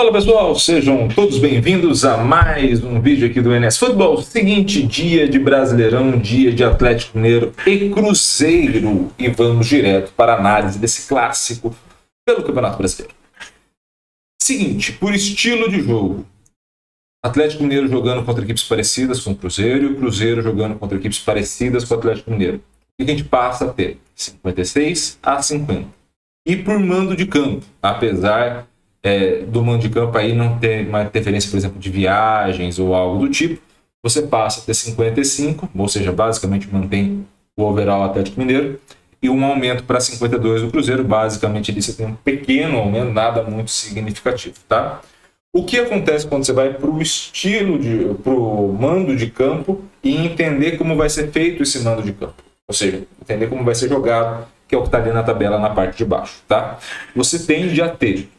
Fala pessoal, sejam todos bem-vindos a mais um vídeo aqui do NS Futebol. Seguinte dia de Brasileirão, dia de Atlético Mineiro e Cruzeiro. E vamos direto para a análise desse clássico pelo Campeonato Brasileiro. Seguinte, por estilo de jogo, Atlético Mineiro jogando contra equipes parecidas com o Cruzeiro e o Cruzeiro jogando contra equipes parecidas com o Atlético Mineiro. O que a gente passa a ter? 56 a 50. E por mando de campo, apesar do mando de campo aí não ter uma interferência, por exemplo, de viagens ou algo do tipo, você passa a ter 55, ou seja, basicamente mantém o overall Atlético Mineiro, e um aumento para 52 do Cruzeiro. Basicamente ali você tem um pequeno aumento, nada muito significativo, tá? O que acontece quando você vai para o mando de campo e entender como vai ser feito esse mando de campo? Ou seja, entender como vai ser jogado, que é o que está ali na tabela na parte de baixo, tá? Você tende a ter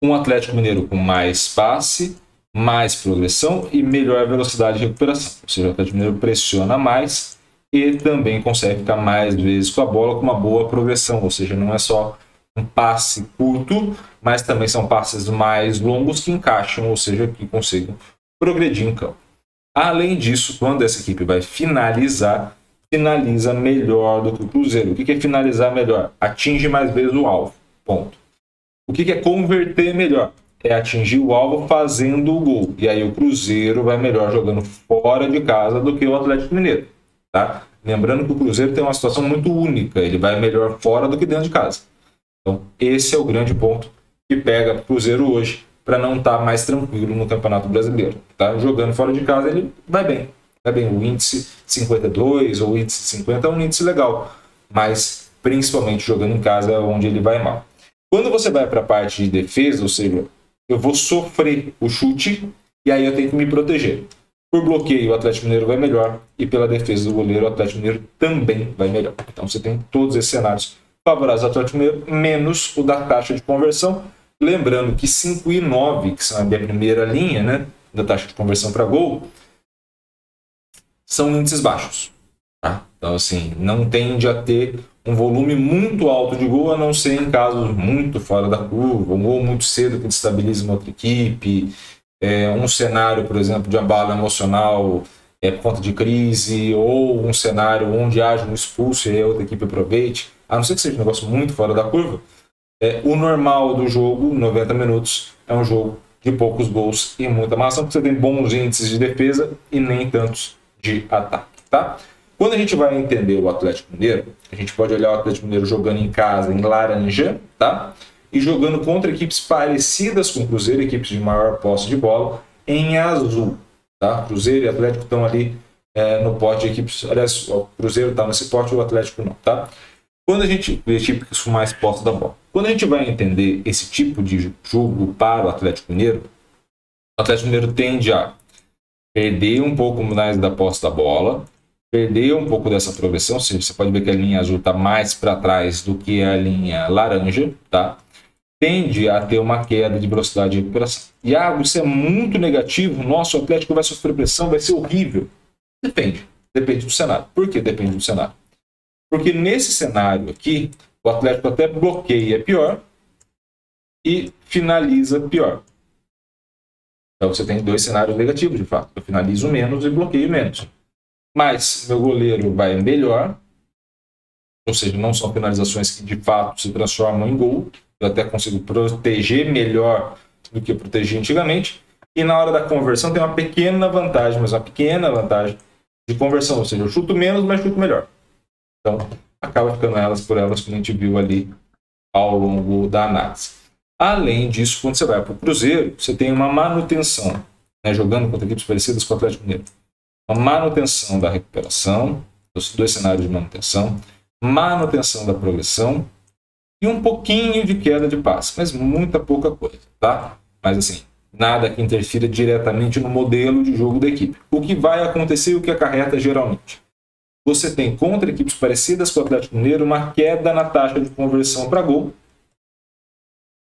um Atlético Mineiro com mais passe, mais progressão e melhor velocidade de recuperação. Ou seja, o Atlético Mineiro pressiona mais e também consegue ficar mais vezes com a bola com uma boa progressão. Ou seja, não é só um passe curto, mas também são passes mais longos que encaixam, ou seja, que consigam progredir em campo. Além disso, quando essa equipe vai finalizar, finaliza melhor do que o Cruzeiro. O que é finalizar melhor? Atinge mais vezes o alvo. Ponto. O que é converter melhor? É atingir o alvo fazendo o gol. E aí o Cruzeiro vai melhor jogando fora de casa do que o Atlético Mineiro. Tá? Lembrando que o Cruzeiro tem uma situação muito única. Ele vai melhor fora do que dentro de casa. Então esse é o grande ponto que pega o Cruzeiro hoje para não estar mais tranquilo no Campeonato Brasileiro. Tá? Jogando fora de casa ele vai bem. Vai bem. O índice 52 ou o índice 50 é um índice legal. Mas principalmente jogando em casa é onde ele vai mal. Quando você vai para a parte de defesa, ou seja, eu vou sofrer o chute e aí eu tenho que me proteger. Por bloqueio, o Atlético Mineiro vai melhor e pela defesa do goleiro, o Atlético Mineiro também vai melhor. Então você tem todos esses cenários favoráveis ao Atlético Mineiro, menos o da taxa de conversão. Lembrando que 5 e 9, que são a minha primeira linha, né, da taxa de conversão para gol, são índices baixos. Tá? Então, assim, não tende a ter um volume muito alto de gol, a não ser em casos muito fora da curva, um gol muito cedo que destabiliza uma outra equipe, um cenário, por exemplo, de abalo emocional por conta de crise, ou um cenário onde haja um expulso e a outra equipe aproveite, a não ser que seja um negócio muito fora da curva. O normal do jogo, 90 minutos, é um jogo de poucos gols e muita marcação, porque você tem bons índices de defesa e nem tantos de ataque, tá? Quando a gente vai entender o Atlético Mineiro, a gente pode olhar o Atlético Mineiro jogando em casa em laranja, tá? E jogando contra equipes parecidas com o Cruzeiro, equipes de maior posse de bola, em azul, tá? Cruzeiro e Atlético estão ali no pote de equipes. Aliás, o Cruzeiro está nesse pote, o Atlético não, tá? Quando a gente vê equipes com mais posse da bola. Quando a gente vai entender esse tipo de jogo para o Atlético Mineiro tende a perder um pouco mais da posse da bola, perder um pouco dessa progressão, ou seja, você pode ver que a linha azul está mais para trás do que a linha laranja, tá? Tende a ter uma queda de velocidade de recuperação. E isso é muito negativo, nosso Atlético vai sofrer pressão, vai ser horrível. Depende do cenário. Por que depende do cenário? Porque nesse cenário aqui, o Atlético até bloqueia pior e finaliza pior. Então você tem dois cenários negativos, de fato. Eu finalizo menos e bloqueio menos. Mas meu goleiro vai melhor, ou seja, não são finalizações que de fato se transformam em gol. Eu até consigo proteger melhor do que eu protegi antigamente. E na hora da conversão tem uma pequena vantagem, mas uma pequena vantagem de conversão. Ou seja, eu chuto menos, mas chuto melhor. Então acaba ficando por elas, como a gente viu ali ao longo da análise. Além disso, quando você vai para o Cruzeiro, você tem uma manutenção, né, jogando contra equipes parecidas com o Atlético Mineiro. Uma manutenção da recuperação, os dois cenários de manutenção da progressão e um pouquinho de queda de passe, mas muita pouca coisa, tá? Mas assim, nada que interfira diretamente no modelo de jogo da equipe. O que vai acontecer e o que acarreta geralmente? Você tem contra equipes parecidas com o Atlético Mineiro uma queda na taxa de conversão para gol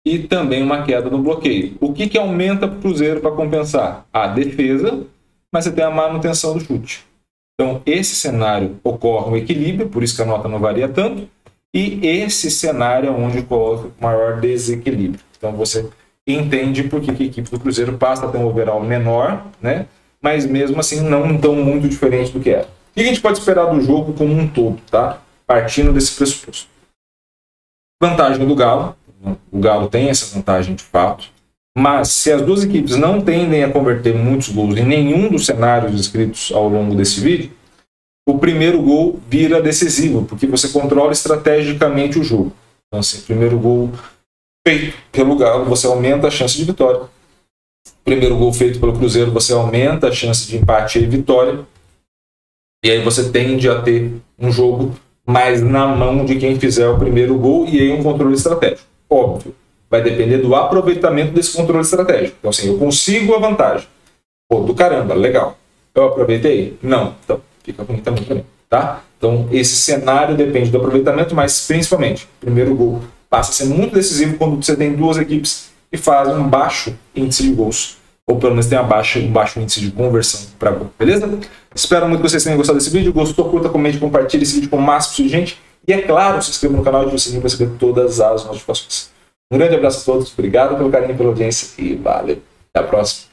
e também uma queda no bloqueio. O que aumenta para o Cruzeiro para compensar? A defesa, mas você tem a manutenção do chute. Então, esse cenário ocorre um equilíbrio, por isso que a nota não varia tanto, e esse cenário é onde coloca o maior desequilíbrio. Então, você entende por que a equipe do Cruzeiro passa a ter um overall menor, né? Mas mesmo assim não tão muito diferente do que era. O que a gente pode esperar do jogo como um todo, tá? Partindo desse pressuposto. Vantagem do Galo. O Galo tem essa vantagem de fato. Mas se as duas equipes não tendem a converter muitos gols em nenhum dos cenários descritos ao longo desse vídeo, o primeiro gol vira decisivo, porque você controla estrategicamente o jogo. Então, assim, primeiro gol feito pelo Galo, você aumenta a chance de vitória. Primeiro gol feito pelo Cruzeiro, você aumenta a chance de empate e vitória. E aí você tende a ter um jogo mais na mão de quem fizer o primeiro gol e aí um controle estratégico. Óbvio, vai depender do aproveitamento desse controle estratégico. Então, assim, eu consigo a vantagem. Pô, do caramba, legal. Eu aproveitei? Não. Então, fica ruim também para mim, tá? Então, esse cenário depende do aproveitamento, mas principalmente, o primeiro gol passa a ser muito decisivo quando você tem duas equipes que fazem um baixo índice de gols, ou pelo menos tem um baixo índice de conversão para gol, beleza? Espero muito que vocês tenham gostado desse vídeo. Gostou, curta, comente, compartilhe esse vídeo com o máximo de gente. E é claro, se inscreva no canal e ative o sininho para receber todas as notificações. Um grande abraço a todos, obrigado pelo carinho e pela audiência e valeu. Até a próxima.